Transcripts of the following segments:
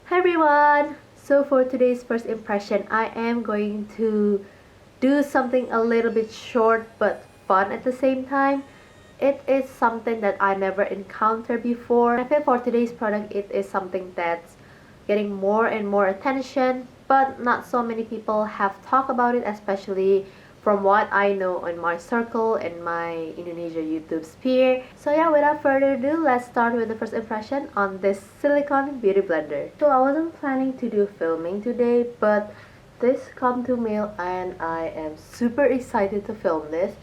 Hi everyone! So for today's first impression, I am going to do something a little bit short but fun at the same time. It is something that I never encountered before. I feel for today's product it is something that's getting more and more attention, but not so many people have talked about it, especially from what I know in my circle and my Indonesia YouTube sphere. So yeah, without further ado, let's start with the first impression on this silicone beauty blender. So I wasn't planning to do filming today, but this come to mail and I am super excited to film this.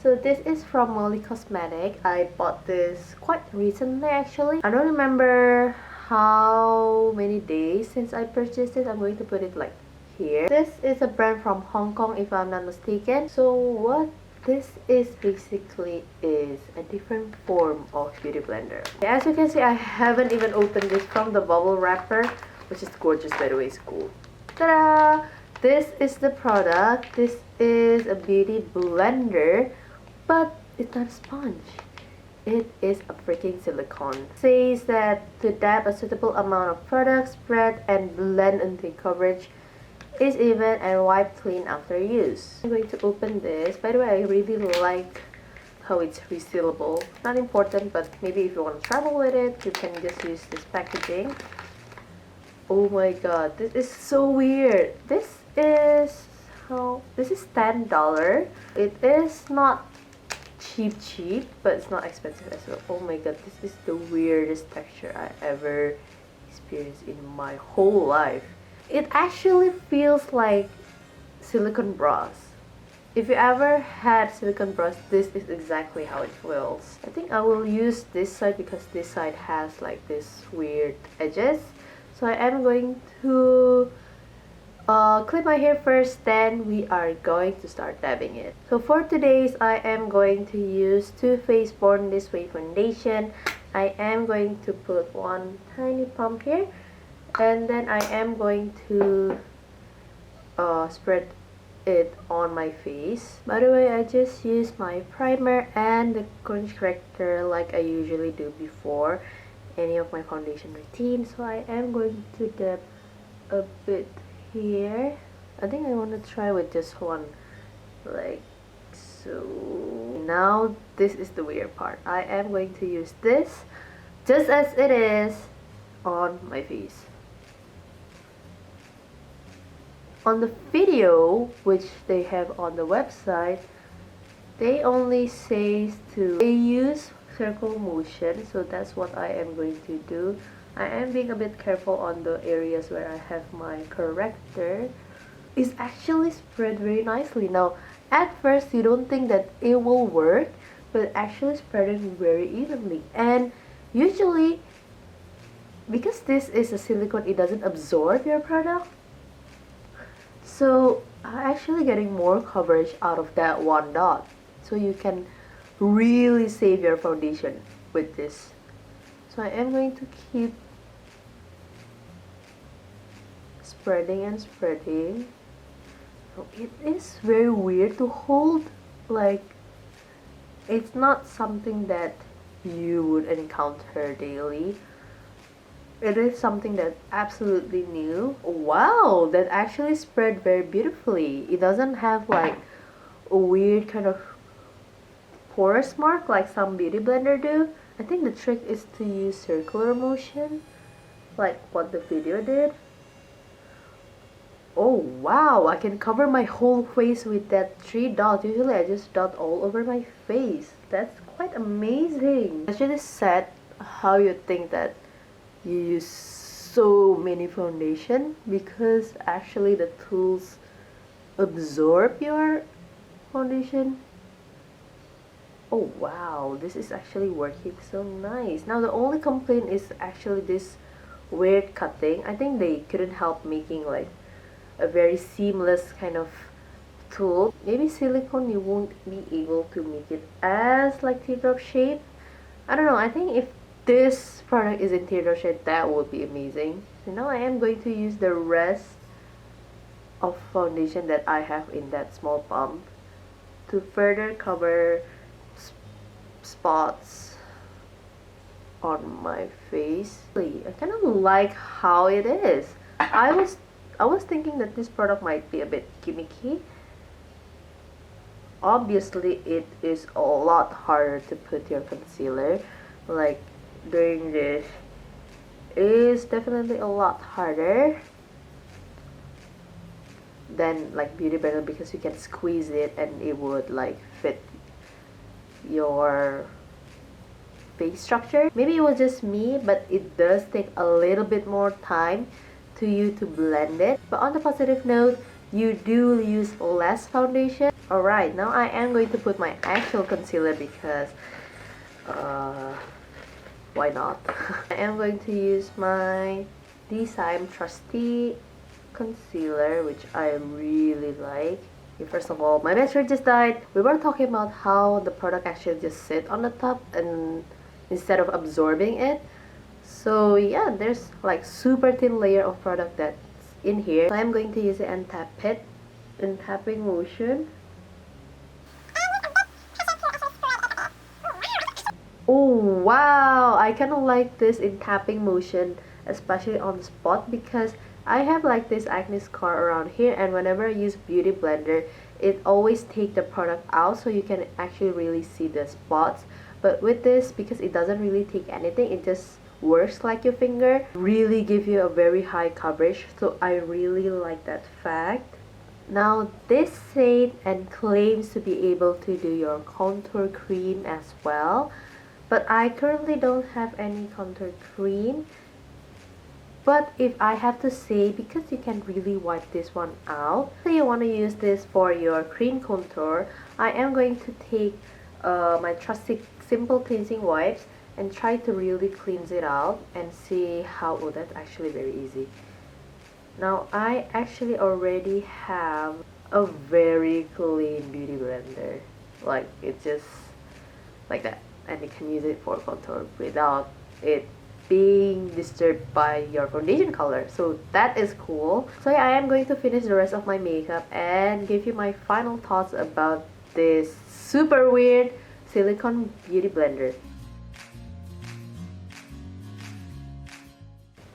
So this is from Molly Cosmetic. I bought this quite recently actually. I don't remember how many days since I purchased it. I'm going to put it like here. This is a brand from Hong Kong if I'm not mistaken. So what this is basically is a different form of beauty blender. As you can see, I haven't even opened this from the bubble wrapper, which is gorgeous by the way. It's cool. Ta-da! This is the product. This is a beauty blender, but it's not a sponge. It is a freaking silicone. It says that to dab a suitable amount of product, spread and blend until coverage is even and wipe clean after use. I'm going to open this. By the way, I really like how it's resealable. Not important, but maybe if you want to travel with it, you can just use this packaging. Oh my god, this is so weird. This is $10. It is not cheap, but it's not expensive as well. Oh my god, this is the weirdest texture I ever experienced in my whole life. It actually feels like silicone bras. If you ever had silicone bras, this is exactly how it feels. I think I will use this side because this side has like this weird edges. So I am going to clip my hair first, then we are going to start dabbing it. So for today's, I am going to use Too Faced Born This Way foundation. I am going to put one tiny pump here, and then I am going to spread it on my face. By the way, I just used my primer and the contour corrector like I usually do before any of my foundation routine. So I am going to dab a bit here. I think I want to try with just one, like so. Now this is the weird part. I am going to use this just as it is on my face. On the video which they have on the website, they only say they use circle motion, so that's what I am going to do. I am being a bit careful on the areas where I have my corrector. It's actually spread very nicely. Now, at first you don't think that it will work, but actually spreading very evenly. And usually, because this is a silicone, it doesn't absorb your product. So, I'm actually getting more coverage out of that one dot. So you can really save your foundation with this. So I am going to keep spreading and spreading. So it is very weird to hold, like it's not something that you would encounter daily. It is something that's absolutely new. Wow, that actually spread very beautifully. It doesn't have like a weird kind of porous mark like some beauty blender do. I think the trick is to use circular motion like what the video did. Oh wow, I can cover my whole face with that 3 dots. Usually I just dot all over my face. That's quite amazing. I should have said how you think that you use so many foundation, because actually the tools absorb your foundation. Oh wow, this is actually working so nice. Now the only complaint is actually this weird cutting. I think they couldn't help making like a very seamless kind of tool. Maybe silicone you won't be able to make it as like teardrop shape. I don't know, I think if this product is in teardrop shape, that would be amazing. So now I am going to use the rest of foundation that I have in that small pump to further cover spots on my face. I kind of like how it is. I was thinking that this product might be a bit gimmicky. Obviously it is a lot harder to put your concealer. Like doing this is definitely a lot harder than like Beauty Blender, because you can squeeze it and it would like fit your face structure. Maybe it was just me, but it does take a little bit more time to you to blend it. But on the positive note, you do use less foundation. Alright, now I am going to put my actual concealer because why not? I am going to use my DSime Trusty concealer, which I really like. Okay, first of all, my battery just died. We were talking about how the product actually just sit on the top and instead of absorbing it. So yeah, there's like super thin layer of product that's in here. So I'm going to use it and tap it in tapping motion. Oh wow, I kind of like this in tapping motion, especially on the spot, because I have like this acne scar around here, and whenever I use Beauty Blender, it always take the product out so you can actually really see the spots. But with this, because it doesn't really take anything, it just works like your finger, really give you a very high coverage. So I really like that fact. Now this said and claims to be able to do your contour cream as well, but I currently don't have any contour cream. But if I have to say, because you can really wipe this one out, so you want to use this for your cream contour, I am going to take my trusty simple cleansing wipes and try to really cleanse it out and see how. Oh, that's actually very easy. Now I actually already have a very clean Beauty Blender, like it's just like that, and you can use it for contour without it being disturbed by your foundation color. So that is cool. So yeah, I am going to finish the rest of my makeup and give you my final thoughts about this super weird silicone Beauty Blender.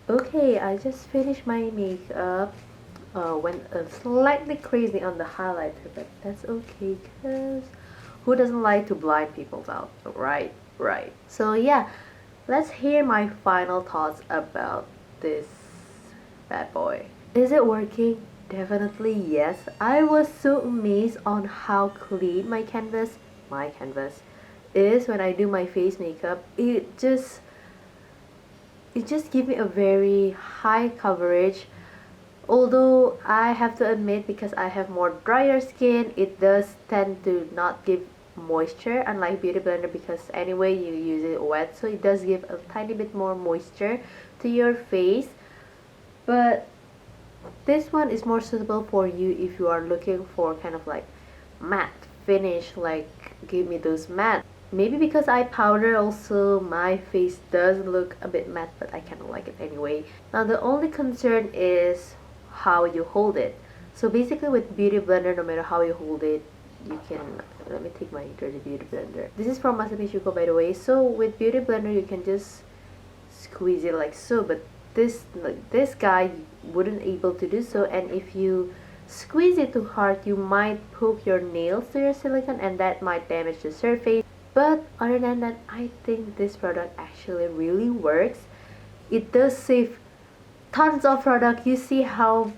Okay, I just finished my makeup. Went slightly crazy on the highlighter, but that's okay, because who doesn't like to blind people out? Right, right. So yeah, let's hear my final thoughts about this bad boy. Is it working? Definitely yes. I was so amazed on how clean my canvas is when I do my face makeup. It just gives me a very high coverage. Although I have to admit, because I have more drier skin, it does tend to not give moisture, unlike Beauty Blender, because anyway you use it wet, so it does give a tiny bit more moisture to your face. But this one is more suitable for you if you are looking for kind of like matte finish, like give me those matte. Maybe because I powder also, my face does look a bit matte, but I kind of like it anyway. Now the only concern is how you hold it. So basically with Beauty Blender, no matter how you hold it, you can, let me take my dirty Beauty Blender. This is from Masami Shuko, by the way. So with Beauty Blender you can just squeeze it like so, but this guy wouldn't able to do so, and if you squeeze it too hard, you might poke your nails to your silicone and that might damage the surface. But other than that, I think this product actually really works. It does save tons of product. You see how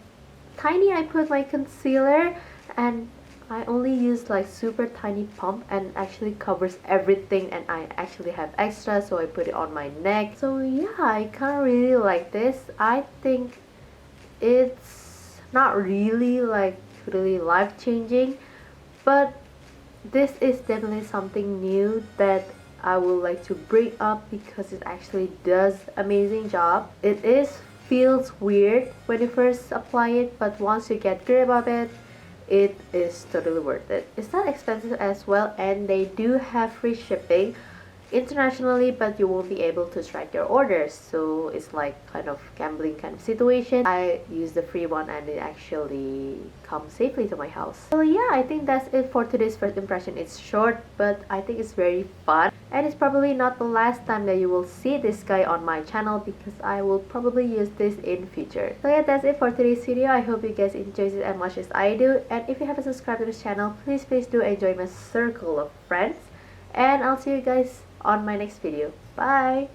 tiny I put my concealer, and I only use like super tiny pump and actually covers everything, and I actually have extra, so I put it on my neck. So yeah, I kind of really like this. I think it's not really like really life-changing, but this is definitely something new that I would like to bring up because it actually does amazing job. It feels weird when you first apply it, but once you get grip of it, it is totally worth it. It's not expensive as well, and they do have free shipping. internationally, but you won't be able to track your orders, so it's like kind of gambling kind of situation. I used the free one and it actually comes safely to my house. So yeah, I think that's it for today's first impression. It's short, but I think it's very fun, and it's probably not the last time that you will see this guy on my channel, because I will probably use this in future. So yeah, that's it for today's video. I hope you guys enjoyed it as much as I do, and if you haven't subscribed to this channel, please do enjoy my circle of friends, and I'll see you guys on my next video. Bye!